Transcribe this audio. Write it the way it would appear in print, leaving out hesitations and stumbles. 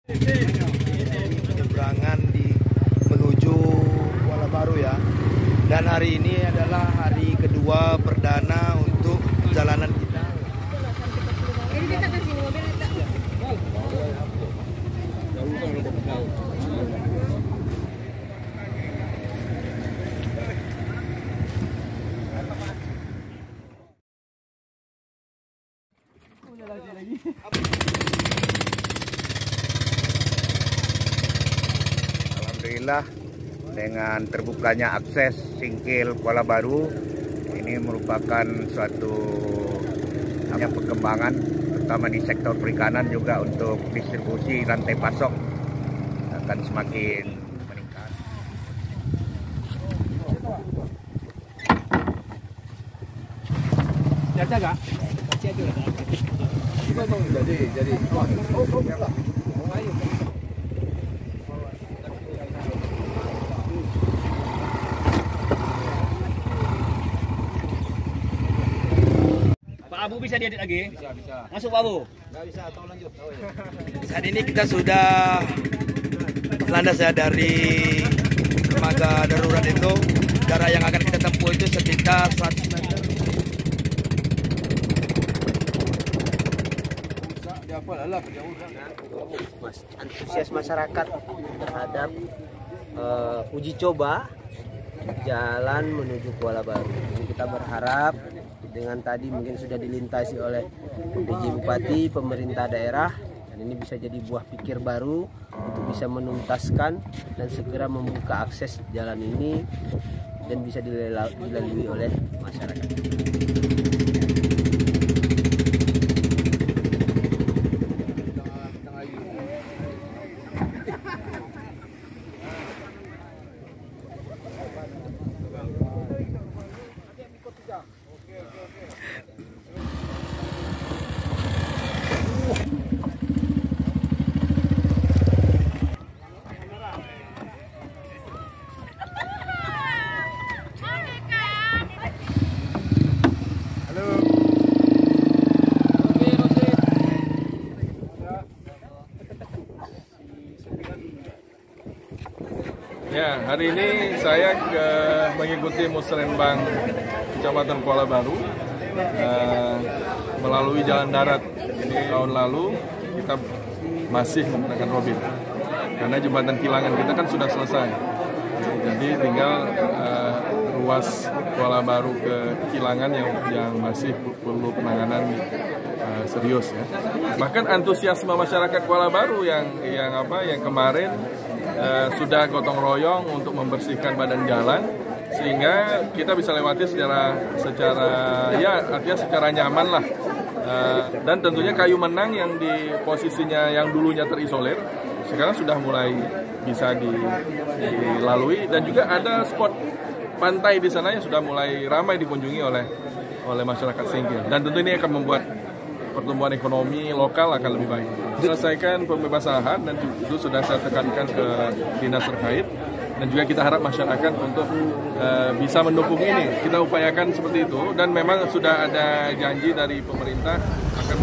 Penyeberangan menuju Kuala Baru ya. Dan hari ini adalah hari kedua perdana untuk perjalanan kita. Jadi kita ke sini mobil kita. Alhamdulillah dengan terbukanya akses Singkil Kuala Baru ini merupakan suatu perkembangan terutama di sektor perikanan, juga untuk distribusi rantai pasok akan semakin meningkat. Jadi. Pak Abu bisa diedit lagi? Bisa. Masuk Pak Abu? Nggak bisa, tolong lanjut. Saat ini kita sudah landas ya dari dermaga darurat itu. Jarak yang akan kita tempuh itu sekitar 100 meter. Antusias masyarakat terhadap uji coba jalan menuju Kuala Baru. Jadi kita berharap dengan tadi mungkin sudah dilintasi oleh PJ Bupati, pemerintah daerah, dan ini bisa jadi buah pikir baru untuk bisa menuntaskan dan segera membuka akses jalan ini dan bisa dilalui oleh masyarakat. Ya, hari ini saya mengikuti musrenbang Kecamatan Kuala Baru melalui jalan darat. Tahun lalu kita masih menggunakan mobil karena jembatan Kilangan kita kan sudah selesai. Jadi tinggal ruas Kuala Baru ke Kilangan yang masih perlu penanganan serius ya. Bahkan antusiasme masyarakat Kuala Baru yang kemarin sudah gotong royong untuk membersihkan badan jalan sehingga kita bisa lewati secara nyaman lah. Dan tentunya Kayu Menang yang di posisinya yang dulunya terisolir sekarang sudah mulai bisa dilalui, dan juga ada spot pantai di sana yang sudah mulai ramai dikunjungi oleh masyarakat Singkil, dan tentu ini akan membuat pertumbuhan ekonomi lokal akan lebih baik. Selesaikan pembebasan lahan dan itu sudah saya tekankan ke dinas terkait, dan juga kita harap masyarakat untuk bisa mendukung ini. Kita upayakan seperti itu, dan memang sudah ada janji dari pemerintah akan